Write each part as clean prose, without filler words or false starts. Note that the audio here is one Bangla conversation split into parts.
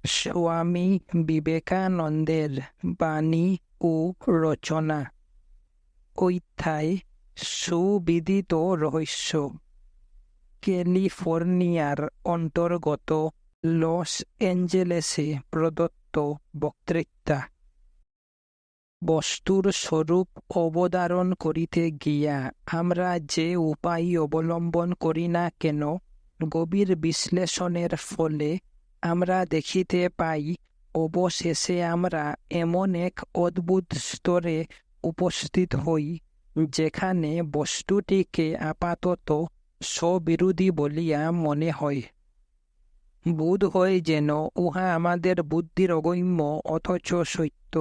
স্বামী বিবেকানন্দের বাণী ও রচনা। অধ্যায় সুবিদিত রহস্য। ক্যালিফোর্নিয়ার অন্তর্গত লস অ্যাঞ্জেলেসে প্রদত্ত বক্তৃতা। বস্তুর স্বরূপ অবধারণ করিতে গিয়া আমরা যে উপায় অবলম্বন করি না কেন, গভীর বিশ্লেষণের ফলে আমরা দেখিতে পাই অবশেষে আমরা এমন এক অদ্ভুত স্তরে উপস্থিত হই যেখানে বস্তুটিকে আপাতত স্ববিরোধী বলিয়া মনে হয়। বোধ হয় যেন উহা আমাদের বুদ্ধির অগম্য অথচ সত্য।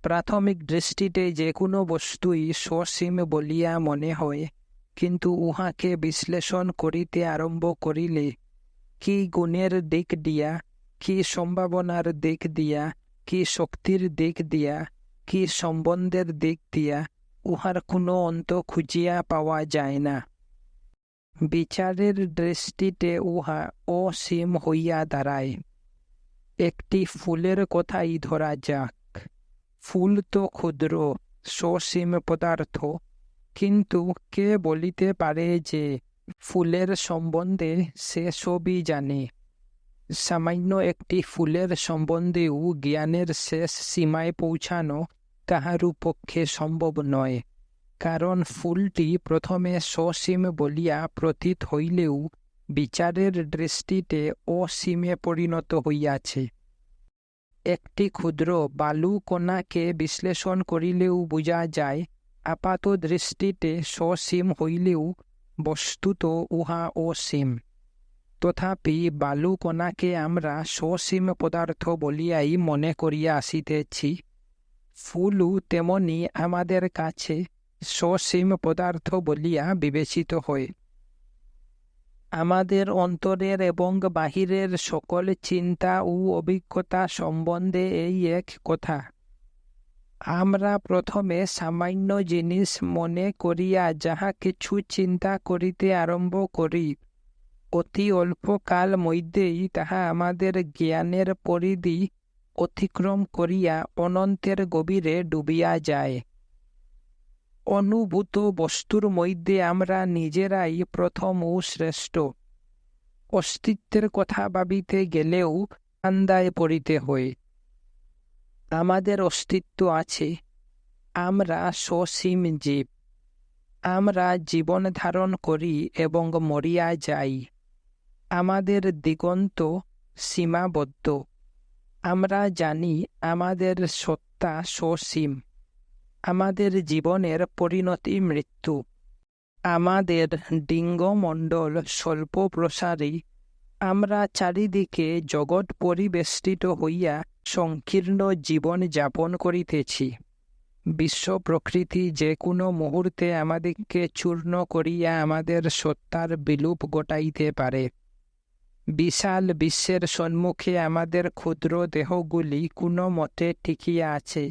প্রাথমিক দৃষ্টিতে যে কোনো বস্তুই সসীম বলিয়া মনে হয়, কিন্তু উহাকে বিশ্লেষণ করিতে আরম্ভ করিলে কি গুণের দিক দিয়া, কি সম্ভাবনার দিক দিয়া, কি শক্তির দিক দিয়া, কি সম্বন্ধের দিক দিয়া উহার কোনো অন্ত খুঁজিয়া পাওয়া যায় না। বিচারের দৃষ্টিতে উহা অসীম হইয়া দাঁড়ায়। একটি ফুলের কথাই ধরা যাক। ফুল তো ক্ষুদ্র সসীম পদার্থ, কিন্তু কে বলিতে পারে যে ফুলের সম্বন্ধে সে সবই জানে? সামান্য একটি ফুলের সম্বন্ধেও জ্ঞানের শেষ সীমায় পৌঁছানো কাহারও পক্ষে সম্ভব নয়, কারণ ফুলটি প্রথমে সসীম বলিয়া প্রতীত হইলেও বিচারের দৃষ্টিতে অসীমে পরিণত হইয়াছে। একটি ক্ষুদ্র বালু কণাকে বিশ্লেষণ করিলেও বোঝা যায় আপাত দৃষ্টিতে সসীম হইলেও বস্তুত উহা অসীম। তথাপি বালু কণাকে আমরা সসীম পদার্থ বলিয়াই মনে করিয়া আসিতেছি। ফুলও তেমনি আমাদের কাছে সসীম পদার্থ বলিয়া বিবেচিত হয়। আমাদের অন্তরের এবং বাহিরের সকল চিন্তা ও অভিজ্ঞতা সম্বন্ধে এই এক কথা। আমরা প্রথমে সামান্য জিনিস মনে করিয়া যাহা কিছু চিন্তা করিতে আরম্ভ করি, অতি অল্পকাল মধ্যেই তাহা আমাদের জ্ঞানের পরিধি অতিক্রম করিয়া অনন্তের গভীরে ডুবিয়া যায়। অনুভূত বস্তুর মধ্যে আমরা নিজেরাই প্রথম ও শ্রেষ্ঠ। অস্তিত্বের কথা ভাবিতে গেলেও আন্দায় পড়িতে হয়। আমাদের অস্তিত্ব আছে, আমরা সসীম জীব। আমরা জীবন ধারণ করি এবং মরিয়া যাই। আমাদের দিগন্ত সীমাবদ্ধ। আমরা জানি আমাদের সত্তা সসীম। আমাদের জীবনের পরিণতি মৃত্যু। আমাদের ডিঙ্গমণ্ডল স্বল্প প্রসারী। আমরা চারিদিকে জগৎ পরিবেষ্টিত হইয়া সংকীর্ণ জীবন যাপন করিতেছি। বিশ্ব প্রকৃতি যে কোনো মুহূর্তে আমাদেরকে চূর্ণ করিয়া আমাদের সত্তার বিলোপ ঘটাইতে পারে। বিশাল বিশ্বের সম্মুখে আমাদের ক্ষুদ্র দেহগুলি কোনো মতে টিকিয়া আছে,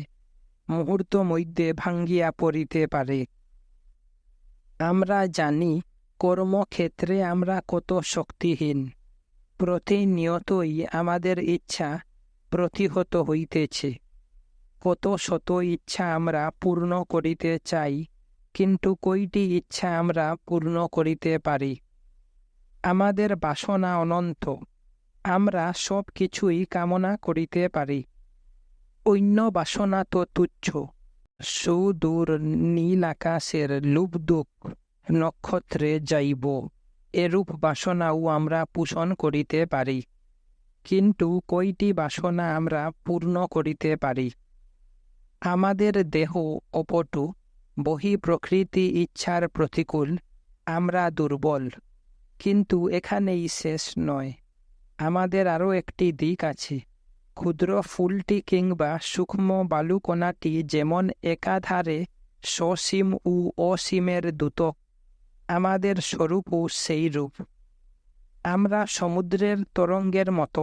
মুহূর্ত মধ্যে ভাঙ্গিয়া পড়িতে পারে। আমরা জানি কর্মক্ষেত্রে আমরা কত শক্তিহীন। প্রতিনিয়তই আমাদের ইচ্ছা প্রতিহত হইতেছে। কত শত ইচ্ছা আমরা পূর্ণ করিতে চাই, কিন্তু কয়টি ইচ্ছা আমরা পূর্ণ করিতে পারি? আমাদের বাসনা অনন্ত। আমরা সব কিছুই কামনা করিতে পারি। অন্য বাসনা তো তুচ্ছ। সুদূর নীল আকাশের লুব্ধুক নক্ষত্রে যাইব, এরূপ বাসনাও আমরা পোষণ করিতে পারি। কিন্তু কয়টি বাসনা আমরা পূর্ণ করিতে পারি? আমাদের দেহ অপটু, বহি প্রকৃতি ইচ্ছার প্রতিকূল। আমরা দুর্বল। কিন্তু এখানেই শেষ নয়। আমাদের আরও একটি দিক আছে। ক্ষুদ্র ফুলটি কিংবা সূক্ষ্ম বালুকণাটি যেমন একাধারে সসীম ও অসীমের দ্যোতক, আমাদের স্বরূপও সেই রূপ। আমরা সমুদ্রের তরঙ্গের মতো।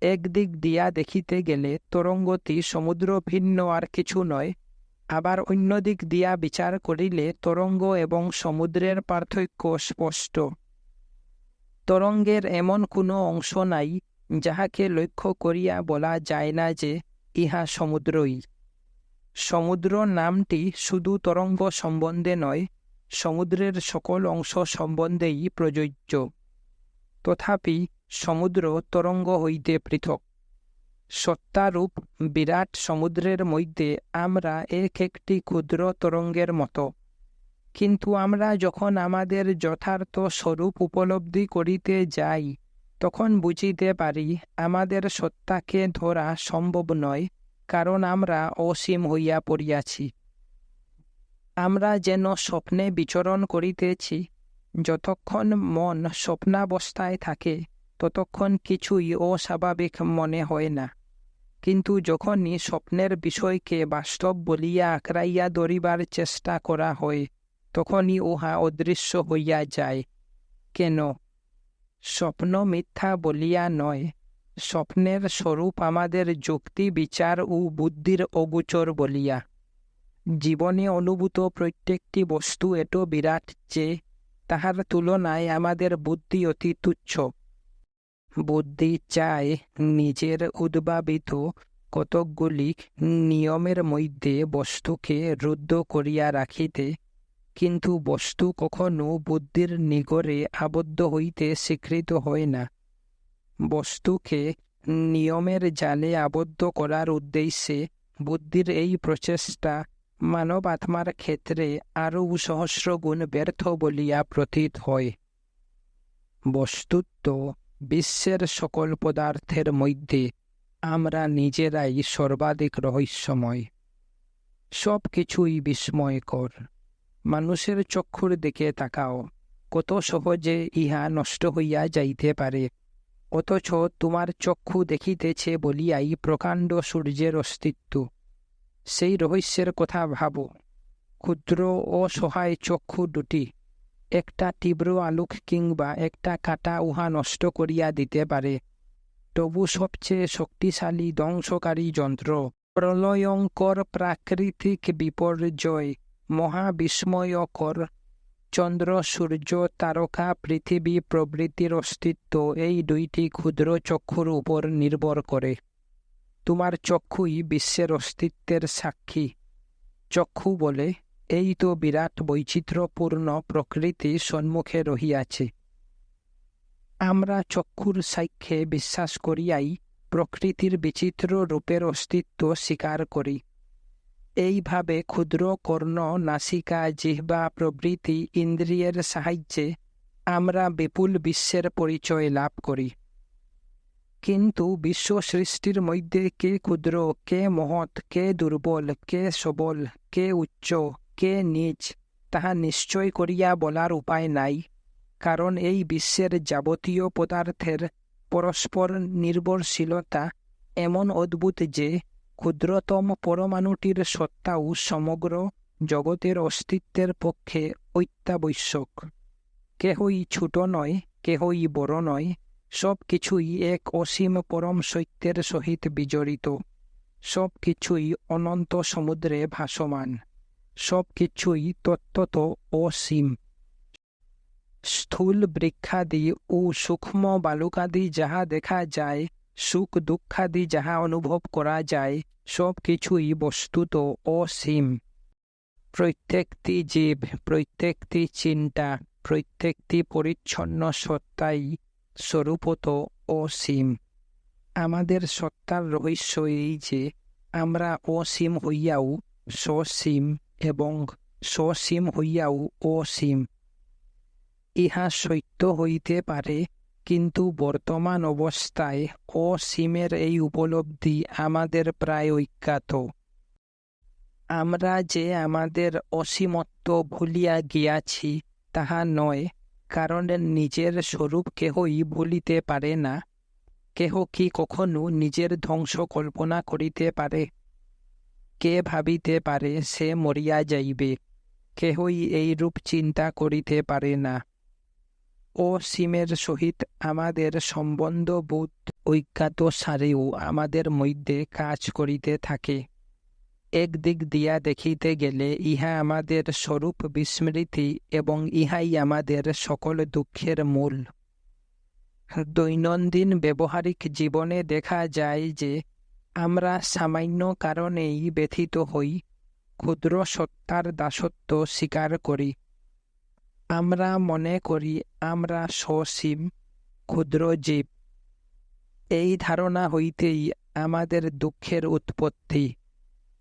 একদিক দিয়া দেখিতে গেলে তরঙ্গটি সমুদ্র ভিন্ন আর কিছু নয়। আবার অন্য দিক দিয়া বিচার করিলে তরঙ্গ এবং সমুদ্রের পার্থক্য স্পষ্ট। তরঙ্গের এমন কোনো অংশ নাই যাহাকে লক্ষ্য করিয়া বলা যায় না যে ইহা সমুদ্রই। সমুদ্র নামটি শুধু তরঙ্গ সম্বন্ধে নয়, সমুদ্রের সকল অংশ সম্বন্ধেই প্রযোজ্য। তথাপি সমুদ্র তরঙ্গ হইতে পৃথক। সত্তারূপ বিরাট সমুদ্রের মধ্যে আমরা এক একটি ক্ষুদ্র তরঙ্গের মতো। কিন্তু আমরা যখন আমাদের যথার্থ স্বরূপ উপলব্ধি করিতে যাই, তখন বুঝিতে পারি আমাদের সত্তাকে ধরা সম্ভব নয়, কারণ আমরা অসীম হইয়া পড়িয়াছি। আমরা যেন স্বপ্নে বিচরণ করিতেছি। যতক্ষণ মন স্বপ্নাবস্থায় থাকে, ততক্ষণ কিছুই অস্বাভাবিক মনে হয় না। কিন্তু যখনই স্বপ্নের বিষয়কে বাস্তব বলিয়া আঁকড়াইয়া ধরিবার চেষ্টা করা হয়, তখনই উহা অদৃশ্য হইয়া যায়। কেন? স্বপ্ন মিথ্যা বলিয়া নয়, স্বপ্নের স্বরূপ আমাদের যুক্তি বিচার ও বুদ্ধির অগোচর বলিয়া। জীবনে অনুভূত প্রত্যেকটি বস্তু এত বিরাট যে তাহার তুলনায় আমাদের বুদ্ধি অতি তুচ্ছ। বুদ্ধি চায় নিজের উদ্ভাবিত কতকগুলি নিয়মের মধ্যে বস্তুকে রুদ্ধ করিয়া রাখিতে, কিন্তু বস্তু কখনো বুদ্ধির নিগড়ে আবদ্ধ হইতে স্বীকৃত হয় না। বস্তুকে নিয়মের জালে আবদ্ধ করার উদ্দেশ্যে বুদ্ধির এই প্রচেষ্টা মানব আত্মার ক্ষেত্রে আরও সহস্রগুণ ব্যর্থ বলিয়া প্রতীত হয়। বস্তুত বিশ্বের সকল পদার্থের মধ্যে আমরা নিজেরাই সর্বাধিক রহস্যময়। সব কিছুই বিস্ময়কর। মানুষের চক্ষুর দিকে তাকাও, কত সহজে ইহা নষ্ট হইয়া যাইতে পারে, অথচ তোমার চক্ষু দেখিতেছে বলিয়াই প্রকাণ্ড সূর্যের অস্তিত্ব। সেই রহস্যের কথা ভাবো। ক্ষুদ্র ও সহায় চক্ষু দুটি, একটা তীব্র আলোক কিংবা একটা কাঁটা উহা নষ্ট করিয়া দিতে পারে। তবু সবচেয়ে শক্তিশালী ধ্বংসকারী যন্ত্র, প্রলয়ঙ্কর প্রাকৃতিক বিপর্যয়, মহাবিস্ময়কর চন্দ্র সূর্য তারকা পৃথিবী প্রভৃতির অস্তিত্ব এই দুইটি ক্ষুদ্র চক্ষুর উপর নির্ভর করে। তোমার চক্ষুই বিশ্বের অস্তিত্বের সাক্ষী। চক্ষু বলে, এই তো বিরাট বৈচিত্র্যপূর্ণ প্রকৃতি সম্মুখে রহিয়াছে। আমরা চক্ষুর সাক্ষ্যে বিশ্বাস করিয়াই প্রকৃতির বিচিত্র রূপের অস্তিত্ব স্বীকার করি। এইভাবে ক্ষুদ্র কর্ণ, নাসিকা, জিহ্বা প্রভৃতি ইন্দ্রিয়ের সাহায্যে আমরা বিপুল বিশ্বের পরিচয় লাভ করি। কিন্তু বিশ্ব সৃষ্টির মধ্যে কে ক্ষুদ্র, কে মহৎ, কে দুর্বল, কে সবল, কে উচ্চ, কে নীচ, তাহা নিশ্চয় করিয়া বলার উপায় নাই। কারণ এই বিশ্বের যাবতীয় পদার্থের পরস্পর নির্ভরশীলতা এমন অদ্ভুত যে ক্ষুদ্রতম পরমাণুটির সত্তাও সমগ্র জগতের অস্তিত্বের পক্ষে অত্যাবশ্যক। কেহই ছোট নয়, কেহই বড় নয়, সব কিছুই এক অসীম পরম সত্যের সহিত বিজড়িত। সব কিছুই অনন্ত সমুদ্রে ভাসমান। সব কিছুই তত্ত্বত অসীম। স্থূল বৃক্ষাদি ও সূক্ষ্ম বালুকাদি যাহা দেখা যায়, সুখ দুঃখাদি যাহা অনুভব করা যায়, সব কিছুই বস্তুত অসীম। প্রত্যেকটি জীব, প্রত্যেকটি চিন্তা, প্রত্যেকটি পরিচ্ছন্ন সত্তাই স্বরূপত অসীম। আমাদের সত্তার রহস্য এই যে আমরা অসীম হইয়াও সসীম এবং সসীম হইয়াও অসীম। ইহা সত্য হইতে পারে, কিন্তু বর্তমান অবস্থায় অসীমের এই উপলব্ধি আমাদের প্রায় অজ্ঞাত। আমরা যে আমাদের অসীমত্ব ভুলিয়া গিয়াছি তাহা নয়, কারণ নিজের স্বরূপ কেহই ভুলিতে পারে না। কেহ কি কখনো নিজের ধ্বংস কল্পনা করিতে পারে? কে ভাবিতে পারে সে মরিয়া যাইবে? কেহই এইরূপ চিন্তা করিতে পারে না। অসীমের সহিত আমাদের সম্বন্ধবোধ অজ্ঞাত সারেও আমাদের মধ্যে কাজ করিতে থাকে। একদিক দিয়া দেখিতে গেলে ইহা আমাদের স্বরূপ বিস্মৃতি এবং ইহাই আমাদের সকল দুঃখের মূল। দৈনন্দিন ব্যবহারিক জীবনে দেখা যায় যে আমরা সামান্য কারণেই ব্যথিত হই, ক্ষুদ্র সত্তার দাসত্ব স্বীকার করি। আমরা মনে করি আমরা সসীম, ক্ষুদ্র জীব। এই ধারণা হইতেই আমাদের দুঃখের উৎপত্তি।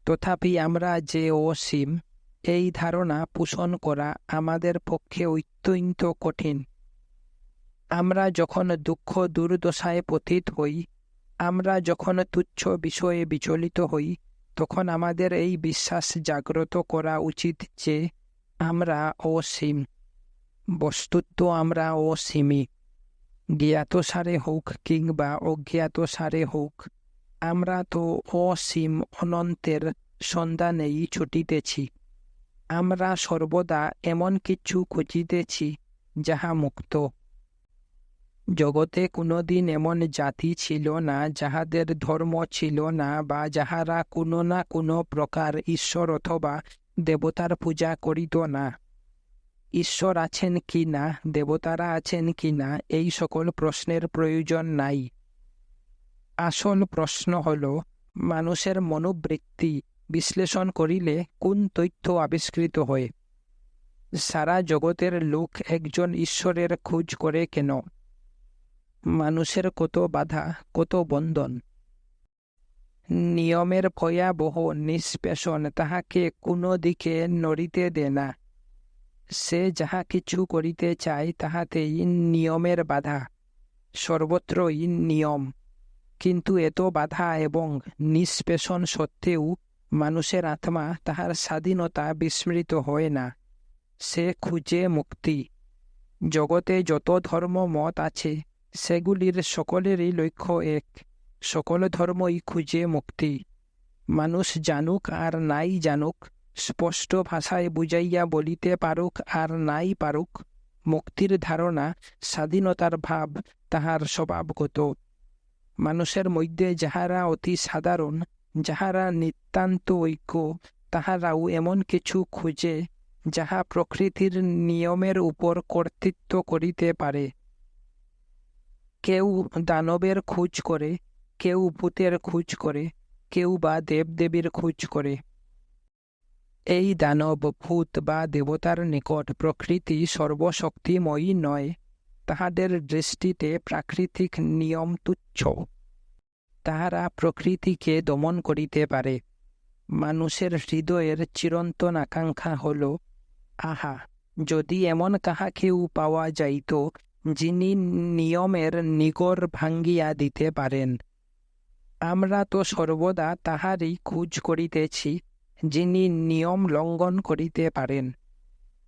তথাপি আমরা যে অসীম, এই ধারণা পোষণ করা আমাদের পক্ষে অত্যন্ত কঠিন। আমরা যখন দুঃখ দুর্দশায় পতিত হই, আমরা যখন তুচ্ছ বিষয়ে বিচলিত হই, তখন আমাদের এই বিশ্বাস জাগ্রত করা উচিত যে আমরা অসীম। বস্তুত আমরা অসীমই। জ্ঞাতসারে হোক কিংবা অজ্ঞাতসারে হোক, আমরা তো অসীম অনন্তের সন্ধানেই ছুটিতেছি। আমরা সর্বদা এমন কিছু খুঁজিতেছি যাহা মুক্ত। জগতে কোনোদিন এমন জাতি ছিল না যাহাদের ধর্ম ছিল না বা যাহারা কোনো না কোনো প্রকার ঈশ্বর অথবা দেবতার পূজা করিত না। ঈশ্বর আছেন কি না, দেবতারা আছেন কি না, এই সকল প্রশ্নের প্রয়োজন নাই। আসল প্রশ্ন হল, মানুষের মনোবৃত্তি বিশ্লেষণ করিলে কোন তথ্য আবিষ্কৃত হয়? সারা জগতের লোক একজন ঈশ্বরের খোঁজ করে কেন? মানুষের কত বাধা, কত বন্ধন। নিয়মের ভয়াবহ নিষ্পেষণ তাহাকে কোনো দিকে নড়িতে দেয় না। সে যাহা কিছু করিতে চায় তাহাতেই নিয়মের বাধা। সর্বত্রই নিয়ম। কিন্তু এত বাধা এবং নিষ্পেষণ সত্ত্বেও মানুষের আত্মা তাহার স্বাধীনতা বিস্মৃত হয় না। সে খুঁজে মুক্তি। জগতে যত ধর্ম মত আছে, সেগুলির সকলেরই লক্ষ্য এক। সকল ধর্মই খুঁজে মুক্তি। মানুষ জানুক আর নাই জানুক, স্পষ্ট ভাষায় বুঝাইয়া বলিতে পারুক আর নাই পারুক, মুক্তির ধারণা, স্বাধীনতার ভাব তাহার স্বভাবগত। মানুষের মধ্যে যাহারা অতি সাধারণ, যাহারা নিতান্ত ঐক্য, তাহারাও এমন কিছু খুঁজে যাহা প্রকৃতির নিয়মের উপর কর্তৃত্ব করিতে পারে। কেউ দানবের খোঁজ করে, কেউ ভূতের খোঁজ করে, কেউ বা দেবদেবীর খোঁজ করে। এই দানব, ভূত বা দেবতার নিকট প্রকৃতি সর্বশক্তিময়ী নয়। তাহাদের দৃষ্টিতে প্রাকৃতিক নিয়ম তুচ্ছ। তাহারা প্রকৃতিকে দমন করিতে পারে। মানুষের হৃদয়ের চিরন্তন আকাঙ্ক্ষা হল, আহা, যদি এমন কাহাকেও পাওয়া যাইত যিনি নিয়মের নিগড় ভাঙ্গিয়া দিতে পারেন। আমরা তো সর্বদা তাহারই খোঁজ করিতেছি যিনি নিয়ম লঙ্ঘন করিতে পারেন।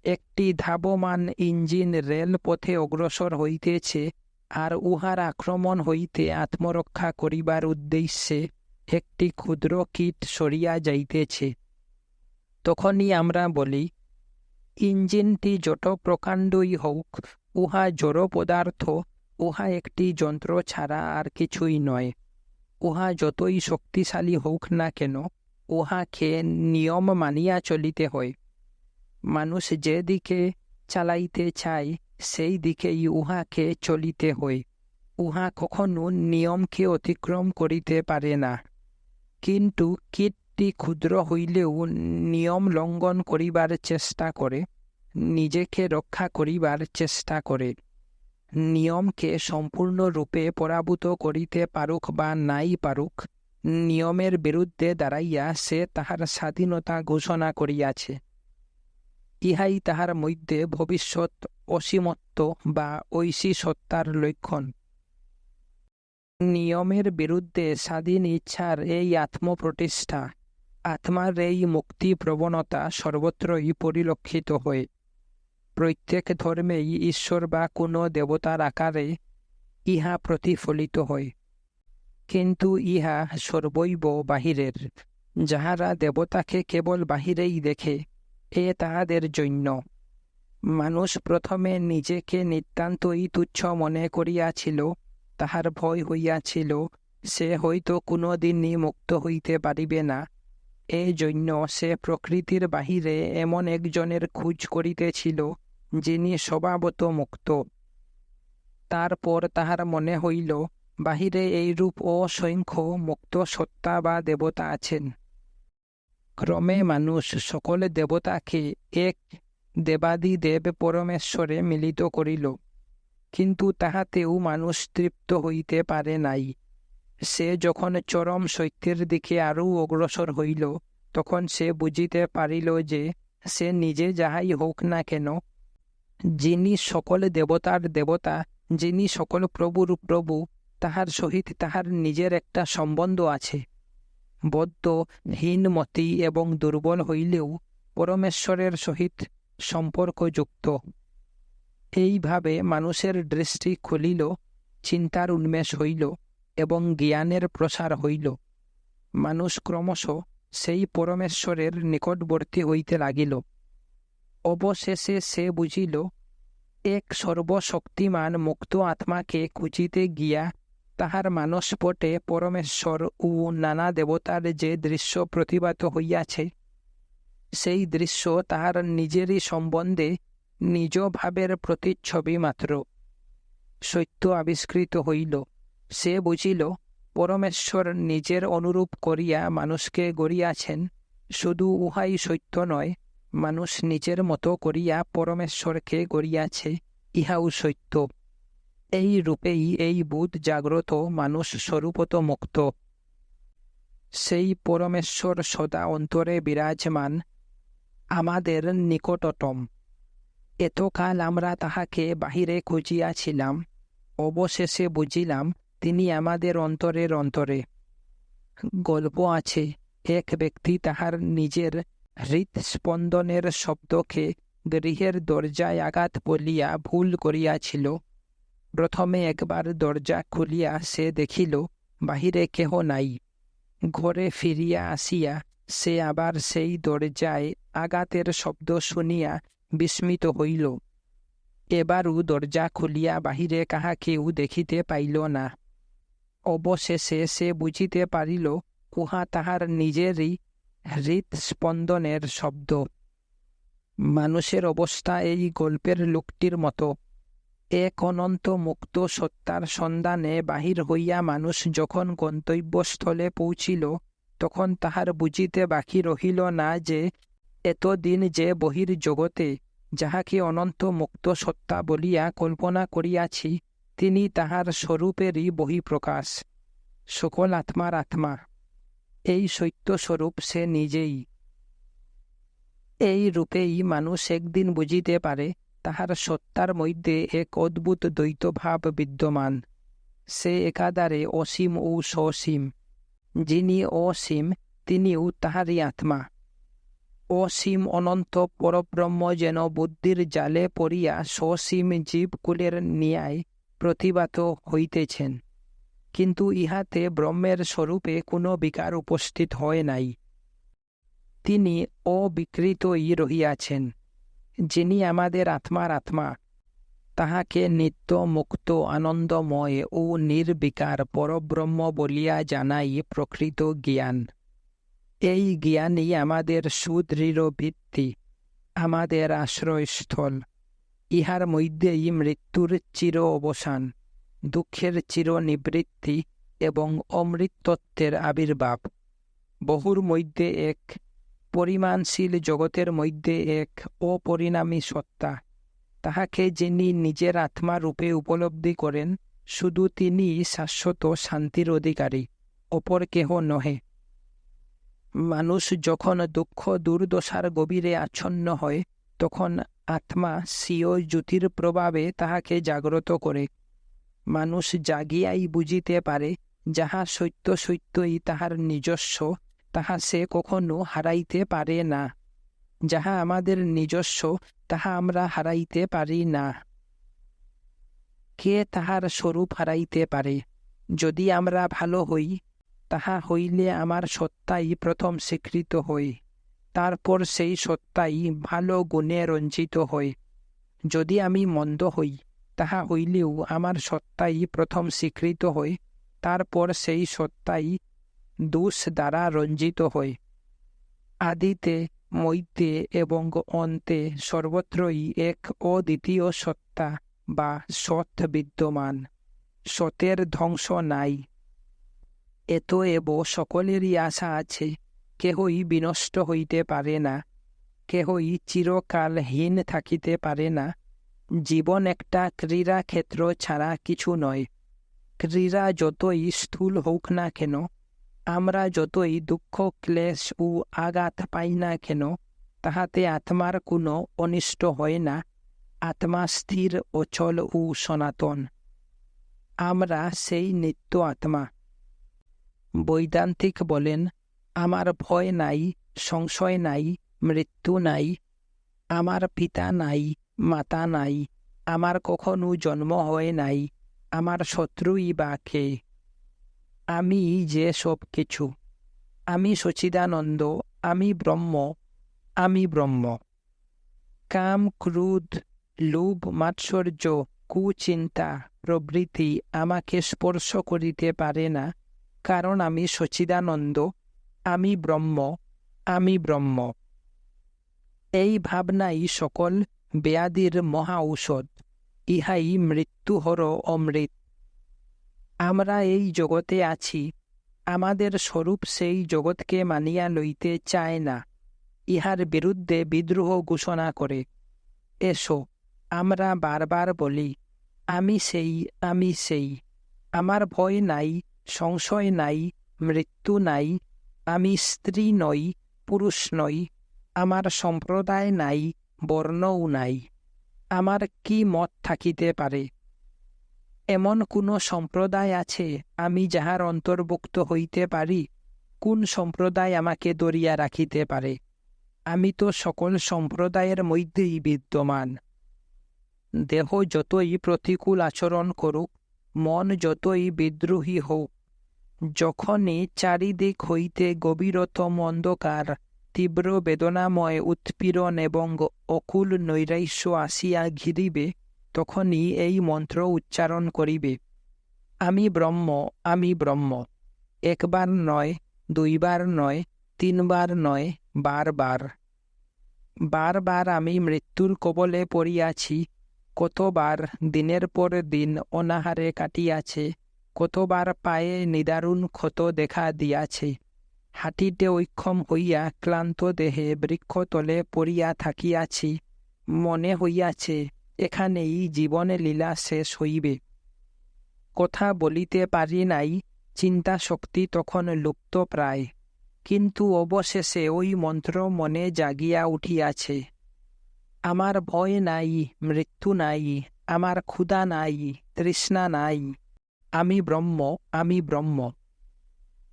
একটি ধাবমান ইঞ্জিন রেলপথে অগ্রসর হইতেছে, আর উহার আক্রমণ হইতে আত্মরক্ষা করিবার উদ্দেশ্যে একটি ক্ষুদ্র কীট সরিয়া যাইতেছে। তখনই আমরা বলি, ইঞ্জিনটি যত প্রকাণ্ডই হোক, উহা জড় পদার্থ, উহা একটি যন্ত্র ছাড়া আর কিছুই নয়। উহা যতই শক্তিশালী হোক না কেন, উহাকে নিয়ম মানিয়া চলিতে হয়। মানুষ যে দিকে চালাইতে চায়, সেই দিকেই উহাকে চলিতে হয়। উহা কখনো নিয়মকে অতিক্রম করিতে পারে না। কিন্তু কীটটি ক্ষুদ্র হইলেও নিয়ম লঙ্ঘন করিবার চেষ্টা করে, নিজেকে রক্ষা করিবার চেষ্টা করে। নিয়মকে সম্পূর্ণরূপে পরাভূত করিতে পারুক বা নাই পারুক, নিয়মের বিরুদ্ধে দাঁড়াইয়া সে তাহার স্বাধীনতা ঘোষণা করিয়াছে। ইহাই তাহার মধ্যে ভবিষ্যৎ অসীমত্ব বা ঐশী সত্তার লক্ষণ। নিয়মের বিরুদ্ধে স্বাধীন ইচ্ছার এই আত্মপ্রতিষ্ঠা, আত্মার এই মুক্তি প্রবণতা সর্বত্রই পরিলক্ষিত হয়। প্রত্যেক ধর্মেই ঈশ্বর বা কোনো দেবতার আকারে ইহা প্রতিফলিত হয়। কিন্তু ইহা সর্বৈব বাহিরের। যাহারা দেবতাকে কেবল বাহিরেই দেখে, এ তাহাদের জন্য। মানুষ প্রথমে নিজেকে নিতান্তই তুচ্ছ মনে করিয়াছিল, তাহার ভয় হইয়াছিল সে হয়তো কোনোদিনই মুক্ত হইতে পারিবে না। এই জন্য সে প্রকৃতির বাহিরে এমন একজনের খোঁজ করিতেছিল যিনি স্বভাবত মুক্ত। তারপর তাহার মনে হইল বাহিরে এইরূপ অসংখ্য মুক্ত সত্তা বা দেবতা আছেন। ক্রমে মানুষ সকল দেবতাকে এক দেবাদিদেব পরমেশ্বরে মিলিত করিল, কিন্তু তাহাতেও মানুষ তৃপ্ত হইতে পারে নাই। সে যখন চরম সত্যের দিকে আরও অগ্রসর হইল, তখন সে বুঝিতে পারিল যে সে নিজে যাহাই হোক না কেন, যিনি সকল দেবতার দেবতা, যিনি সকল প্রভুর প্রভু, তাহার সহিত তাহার নিজের একটা সম্বন্ধ আছে। বদ্ধ, হীনমতি এবং দুর্বল হইলেও পরমেশ্বরের সহিত সম্পর্কযুক্ত। এইভাবে মানুষের দৃষ্টি খুলিল, চিন্তার উন্মেষ হইল এবং জ্ঞানের প্রসার হইল। মানুষ ক্রমশ সেই পরমেশ্বরের নিকটবর্তী হইতে লাগিল। অবশেষে সে বুঝিল, এক সর্বশক্তিমান মুক্ত আত্মাকে খুঁজিতে গিয়া তাহার মানসপটে পরমেশ্বর ও নানা দেবতার যে দৃশ্য প্রতিভাত হইয়াছে, সেই দৃশ্য তাহার নিজেরই সম্বন্ধে নিজ ভাবের প্রতিচ্ছবি মাত্র। সত্য আবিষ্কৃত হইল। সে বুঝিল, পরমেশ্বর নিজের অনুরূপ করিয়া মানুষকে গড়িয়াছেন। শুধু উহাই সত্য নয়, মানুষ নিজের মতো করিয়া পরমেশ্বরকে গড়িয়াছে, ইহাও সত্য। এই রূপেই এই বোধ জাগ্রত মানুষ স্বরূপত মুক্ত। সেই পরমেশ্বর সদা অন্তরে বিরাজমান, আমাদের নিকটতম। এতকাল আমরা তাহাকে বাহিরে খুঁজিয়াছিলাম, অবশেষে বুঝিলাম তিনি আমাদের অন্তরের অন্তরে। গল্প আছে, এক ব্যক্তি তাহার নিজের হৃৎস্পন্দনের শব্দকে গৃহের দরজায় আঘাত বলিয়া ভুল করিয়াছিল। প্রথমে একবার দরজা খুলিয়া সে দেখিল বাহিরে কেহ নাই। ঘরে ফিরিয়া আসিয়া সে আবার সেই দরজায় আঘাতের শব্দ শুনিয়া বিস্মিত হইল। এবারও দরজা খুলিয়া বাহিরে কাহাকেও দেখিতে পাইল না। অবশেষে সে বুঝিতে পারিল, উহা তাহার নিজেরই হৃৎস্পন্দনের শব্দ। মানুষের অবস্থা এই গল্পের লোকটির মতো। এক অনন্ত মুক্ত সত্তার সন্ধানে বাহির হইয়া মানুষ যখন গন্তব্যস্থলে পৌঁছিল, তখন তাহার বুঝিতে বাকি রহিল না যে এতদিন যে বহির জগতে যাহাকে অনন্ত মুক্ত সত্তা বলিয়া কল্পনা করিয়াছি, তিনি তাহার স্বরূপেরই বহিঃপ্রকাশ, সকল আত্মার আত্মা। এই সত্যস্বরূপ সে নিজেই। এই রূপেই মানুষ একদিন বুঝিতে পারে তাহার সত্তার মধ্যে এক অদ্ভুত দ্বৈতভাব বিদ্যমান। সে একাধারে অসীম ও সসীম। যিনি অসীম, তিনিও তাহারই আত্মা। অসীম অনন্ত পরব্রহ্ম যেন বুদ্ধির জালে পড়িয়া সসীম জীবকুলের ন্যায় প্রতিভাত হইতেছেন, কিন্তু ইহাতে ব্রহ্মের স্বরূপে কোনো বিকার উপস্থিত হয় নাই। তিনি অবিকৃতই রহিয়াছেন। যিনি আমাদের আত্মার আত্মা, তাহাকে নিত্য মুক্ত আনন্দময় ও নির্বিকার পরব্রহ্ম বলিয়া জানাই প্রকৃত জ্ঞান। এই জ্ঞানই আমাদের সুদৃঢ় ভিত্তি, আমাদের আশ্রয়স্থল। ইহার মধ্যেই মৃত্যুর চির অবসান, দুঃখের চির নিবৃত্তি এবং অমৃতত্বের আবির্ভাব। বহুর মধ্যে এক, পরিমাণশীল জগতের মধ্যে এক অপরিণামী সত্তা। তাহাকে যিনি নিজের আত্মা রূপে উপলব্ধি করেন, শুধু তিনি শাশ্বত শান্তির অধিকারী, অপর কেহ নহে। মানুষ যখন দুঃখ দুর্দশার গভীরে আচ্ছন্ন হয়, তখন আত্মা স্বীয় জ্যোতির প্রভাবে তাহাকে জাগ্রত করে। মানুষ জাগিয়াই বুঝিতে পারে, যাহা সত্য সত্যই তাহার নিজস্ব, তাহা সে কখনো হারাইতে পারে না। যাহা আমাদের নিজস্ব, তাহা আমরা হারাইতে পারি না। কে তাহার স্বরূপ হারাইতে পারে? যদি আমরা ভালো হই, তাহা হইলে আমার সত্তাই প্রথম স্বীকৃত হয়, তারপর সেই সত্তাই ভালো গুণে রঞ্জিত হয়। যদি আমি মন্দ হই, তাহা হইলেও আমার সত্তাই প্রথম স্বীকৃত হয়, তারপর সেই সত্তাই দোষ দ্বারা রঞ্জিত হয়। আদিতে, মধ্যে এবং অন্তে সর্বত্রই এক অদ্বিতীয় সত্তা বা সৎ বিদ্যমান, সতের ধ্বংস নাই। এতএব সকলেরই আশা আছে, কেহই বিনষ্ট হইতে পারে না, কেহই চিরকালহীন থাকিতে পারে না। জীবন একটা ক্রীড়া ক্ষেত্র ছাড়া কিছু নয়। ক্রীড়া যতই স্থূল হোক না কেন, আমরা যতই দুঃখ ক্লেশ ও আঘাত পাই না কেন, তাহাতে আত্মার কোনো অনিষ্ট হয় না। আত্মা স্থির, অচল ও সনাতন। আমরা সেই নিত্য আত্মা। বৈদান্তিক বলেন, আমার ভয় নাই, সংশয় নাই, মৃত্যু নাই, আমার পিতা নাই, মাতা নাই, আমার কখনো জন্ম হয় নাই, আমার শত্রুই বা কে? আমি যে সব কিছু, আমি সচ্চিদানন্দ, আমি ব্রহ্ম, আমি ব্রহ্ম। কাম, ক্রোধ, লোভ, মাৎসর্য, কুচিন্তা প্রভৃতি আমাকে স্পর্শ করিতে পারে না, কারণ আমি সচ্চিদানন্দ, আমি ব্রহ্ম, আমি ব্রহ্ম। এই ভাবনাই সকল ব্যাধির মহা ঔষধ, ইহাই মৃত্যুহর অমৃত। আমরা এই জগতে আছি, আমাদের স্বরূপ সেই জগৎকে মানিয়া লইতে চায় না, ইহার বিরুদ্ধে বিদ্রোহ ঘোষণা করে। এসো, আমরা বারবার বলি, আমি সেই, আমি সেই। আমার ভয় নাই, সংশয় নাই, মৃত্যু নাই, আমি স্ত্রী নই, পুরুষ নই, আমার সম্প্রদায় নাই, বর্ণও নাই। আমার কি মত থাকিতে পারে? এমন কোন সম্প্রদায় আছে আমি যাহার অন্তর্ভুক্ত হইতে পারি? কোন সম্প্রদায় আমাকে ধরিয়া রাখিতে পারে? আমি তো সকল সম্প্রদায়ের মধ্যেই বিদ্যমান। দেহ যতই প্রতিকূল আচরণ করুক, মন যতই বিদ্রোহী হোক, যখনই চারিদিক হইতে গভীরতম অন্ধকার, তীব্র বেদনাময় উৎপীড়ন এবং অকুল নৈরাশ্য আসিয়া ঘিরিবে, তখনই এই মন্ত্র উচ্চারণ করিবে, আমি ব্রহ্ম, আমি ব্রহ্ম। একবার নয়, দুইবার নয়, তিনবার নয়, বারবার। বারবার আমি মৃত্যুর কবলে পড়িয়াছি, কতবার দিনের পর দিন অনাহারে কাটিয়াছে, কতবার পায়ে নিদারুণ ক্ষত দেখা দিয়াছে, হাঁটিতে অক্ষম হইয়া ক্লান্ত দেহে বৃক্ষতলে পড়িয়া থাকিয়াছি, মনে হইয়াছে এখানেই জীবনে লীলা শেষ হইবে। কথা বলিতে পারি নাই, চিন্তা শক্তি তখন লুপ্ত প্রায়, কিন্তু অবশেষে ওই মন্ত্র মনে জাগিয়া উঠিয়াছে। আমার ভয় নাই, মৃত্যু নাই, আমার ক্ষুধা নাই, তৃষ্ণা নাই, আমি ব্রহ্ম, আমি ব্রহ্ম।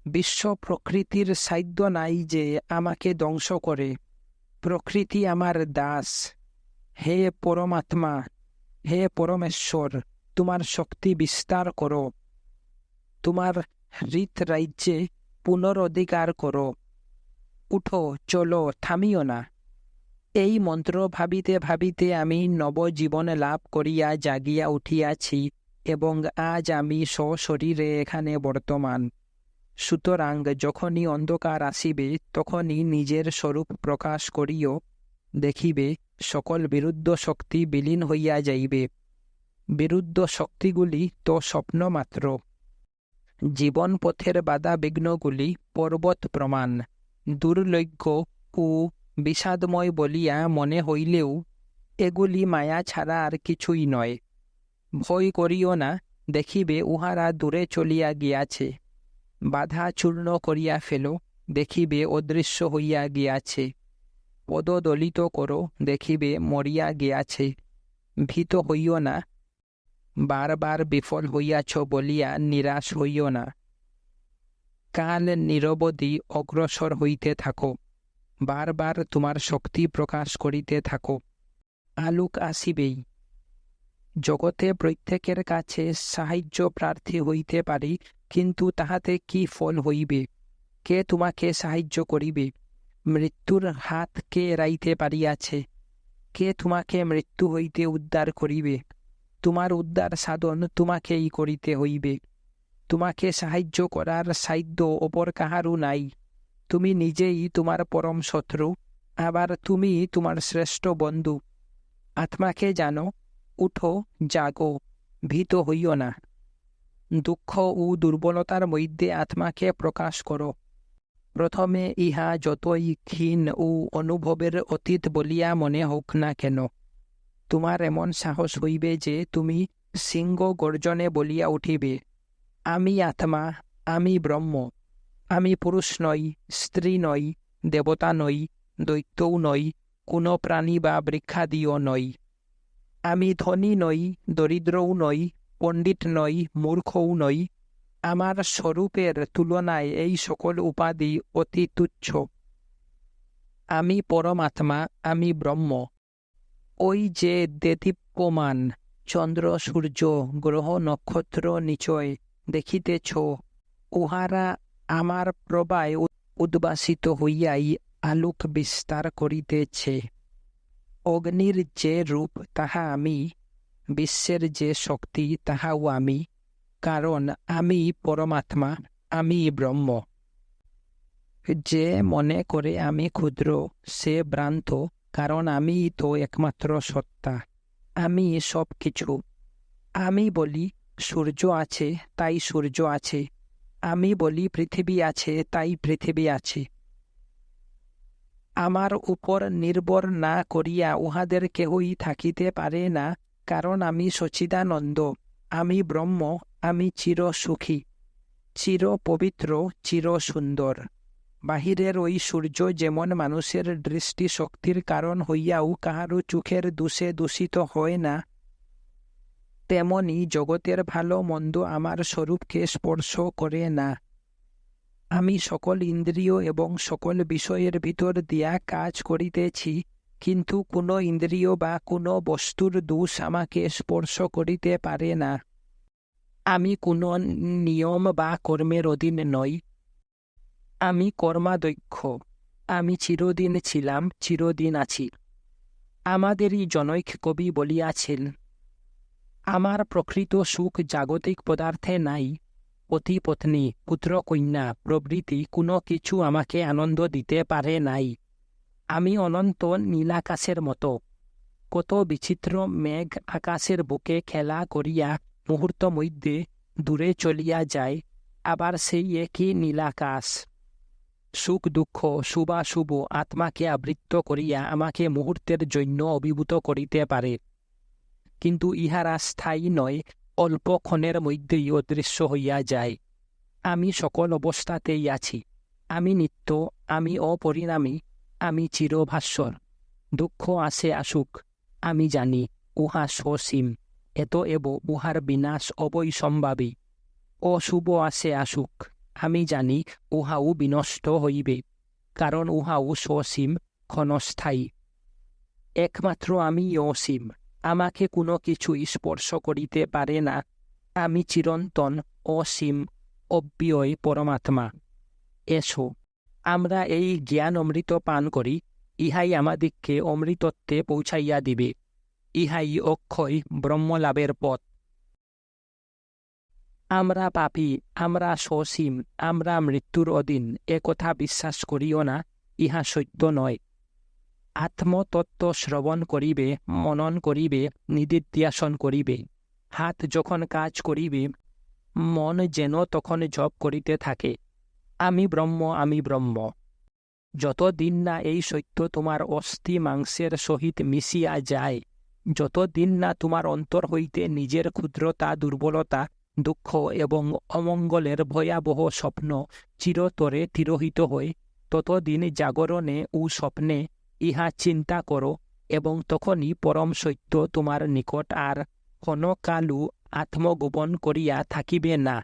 বিশ্ব প্রকৃতির সাধ্য নাই যে আমাকে ধ্বংস করে। প্রকৃতি আমার দাস। হে পরমাত্মা, হে পরমেশ্বর, তোমার শক্তি বিস্তার করো, তোমার হৃৎ রাজ্যে পুনরধিকার করো। উঠো, চলো, থামিও না। এই মন্ত্র ভাবিতে ভাবিতে আমি নবজীবন লাভ করিয়া জাগিয়া উঠিয়াছি এবং আজ আমি সশরীরে এখানে বর্তমান। সুতরাং যখনই অন্ধকার আসিবে, তখনই নিজের স্বরূপ প্রকাশ করিও, দেখিবে সকল বিরুদ্ধ শক্তি বিলীন হইয়া যাইবে। বিরুদ্ধ শক্তিগুলি তো স্বপ্ন মাত্র। জীবন পথের বাধা বিঘ্নগুলি পর্বত প্রমাণ। দুর্লক্ষ্য ও বিষাদময় বলিয়া মনে হইলেও এগুলি মায়া ছাড়া আর কিছুই নয়। ভয় করিও না, দেখিবে উহারা দূরে চলিয়া গিয়াছে। বাধা চূর্ণ করিয়া ফেলো, দেখিবে অদৃশ্য হইয়া গিয়াছে। পদদলিত করো, দেখিবে মরিয়া গিয়াছে। ভীত হইও না, বারবার বিফল হইয়াছ বলিয়া নিরাশ হইও না। কাল নিরবধি অগ্রসর হইতে থাকো, বারবার তোমার শক্তি প্রকাশ করিতে থাকো। আলোক আসিবেই। জগতে প্রত্যেকের কাছে সাহায্য প্রার্থী হইতে পারি, কিন্তু তাহাতে কি ফল হইবে? কে তোমাকে সাহায্য করিবে? মৃত্যুর হাত কে এড়াইতে পারিয়াছে? কে তোমাকে মৃত্যু হইতে উদ্ধার করিবে? তোমার উদ্ধার সাধন তোমাকেই করিতে হইবে। তোমাকে সাহায্য করার সাধ্য অপর কাহারও নাই। তুমি নিজেই তোমার পরম শত্রু, আবার তুমি তোমার শ্রেষ্ঠ বন্ধু। আত্মাকে জানো, উঠো, জাগো, ভীত হইও না। দুঃখ ও দুর্বলতার মধ্যে আত্মাকে প্রকাশ করো। প্রথমে ইহা যতই ক্ষীণ ও অনুভবের অতীত বলিয়া মনে হোক না কেন, তোমার এমন সাহস হইবে যে তুমি সিংহ গর্জনে বলিয়া উঠিবে, আমি আত্মা, আমি ব্রহ্ম, আমি পুরুষ নই, স্ত্রী নই, দেবতা নই, দৈত্যও নই, কোনো প্রাণী বা বৃক্ষাদিও নই। আমি ধনী নই, দরিদ্রও নই, পণ্ডিত নই, মূর্খও নই। আমার স্বরূপের তুলনায় এই সকল উপাধি অতি তুচ্ছ। আমি পরমাত্মা, আমি ব্রহ্ম। ওই যে দেদীপ্যমান চন্দ্র সূর্য গ্রহ নক্ষত্র নিচয় দেখিতেছ, উহারা আমার প্রবায় উদ্ভাসিত হইয়াই আলোক বিস্তার করিতেছে। অগ্নির যে রূপ তাহা আমি, বিশ্বের যে শক্তি তাহাও আমি, কারণ আমি পরমাত্মা, আমি ব্রহ্ম। যে মনে করে আমি ক্ষুদ্র, সে ভ্রান্ত, কারণ আমি তো একমাত্র সত্তা, আমি সব কিছু। আমি বলি সূর্য আছে তাই সূর্য আছে, আমি বলি পৃথিবী আছে তাই পৃথিবী আছে। আমার উপর নির্ভর না করিয়া উহাদের কেহই থাকিতে পারে না, কারণ আমি সচ্চিদানন্দ, আমি ব্রহ্ম, আমি চির সুখী, চির পবিত্র, চির সুন্দর। বাহিরের ওই সূর্য যেমন মানুষের দৃষ্টি শক্তির কারণ হইয়াও কাহারও চোখের দোষে দূষিত হয় না, তেমনি জগতের ভালো মন্দ আমার স্বরূপকে স্পর্শ করে না। আমি সকল ইন্দ্রিয় এবং সকল বিষয়ের ভিতর দিয়া কাজ করিতেছি, কিন্তু কোনো ইন্দ্রিয় বা কোনো বস্তুর দোষ আমাকে স্পর্শ করিতে পারে না। আমি কোনো নিয়ম বা কর্মের অধীন নই। আমি কর্মাধ্যক্ষ, আমি চিরদিন ছিলাম, চিরদিন আছি। আমাদেরই জনৈক কবি বলিয়াছেন, আমার প্রকৃত সুখ জাগতিক পদার্থে নাই। পতি পত্নী, পুত্র কন্যা প্রভৃতি কোনো কিছু আমাকে আনন্দ দিতে পারে নাই। আমি অনন্ত নীলাকাশের মতো। কত বিচিত্র মেঘ আকাশের বুকে খেলা করিয়া মুহূর্ত মধ্যে দূরে চলিয়া যায়, আবার সেই একই নীলাকাশ সুখ দুঃখ শুভাশুভ আত্মাকে আবৃত্ত করিয়া আমাকে মুহূর্তের জন্য অভিভূত করিতে পারে, কিন্তু ইহারা স্থায়ী নয়, অল্পক্ষণের মধ্যেই অদৃশ্য হইয়া যায়। আমি সকল অবস্থাতেই আছি, আমি নিত্য, আমি অপরিণামী, আমি চিরভাস্বর। দুঃখ আসে আসুক, আমি জানি উহা সসীম, এতএব উহার বিনাশ অবশ্যম্ভাবী। অশুভ আসে আসুক, আমি জানি উহাও বিনষ্ট হইবে, কারণ উহাও সসীম, ক্ষণস্থায়ী। একমাত্র আমি অসীম, আমাকে কোনো কিছুই স্পর্শ করিতে পারে না। আমি চিরন্তন, অসীম, অব্যয় পরমাত্মা। এসো, আমরা এই জ্ঞান অমৃত পান করি, ইহাই আমাদিগকে অমৃতত্বে পৌঁছাইয়া দিবে। ইহাই অক্ষয় ব্রহ্মলাভের পথ। আমরা পাপী, আমরা সসীম, আমরা মৃত্যুর অধীন, একথা বিশ্বাস করিও না, ইহা সত্য নয়। আত্মতত্ত্ব শ্রবণ করিবে, মনন করিবে, নিদিধ্যাসন করিবে। হাত যখন কাজ করিবে, মন যেন তখন জপ করিতে থাকে, আমি ব্রহ্ম, আমি ব্রহ্ম। যতদিন না এই সত্য তোমার অস্থি মাংসের সহিত মিশিয়া যায়, যতদিন না তোমার অন্তর হইতে নিজের ক্ষুদ্রতা, দুর্বলতা, দুঃখ এবং অমঙ্গলের ভয়াবহ স্বপ্ন চিরতরে তিরোহিত হয়, ততদিন জাগরণে ও স্বপ্নে ইহা চিন্তা করো, এবং তখনই পরম সত্য তোমার নিকট আর ক্ষণকালও আত্মগোপন করিয়া থাকিবে না।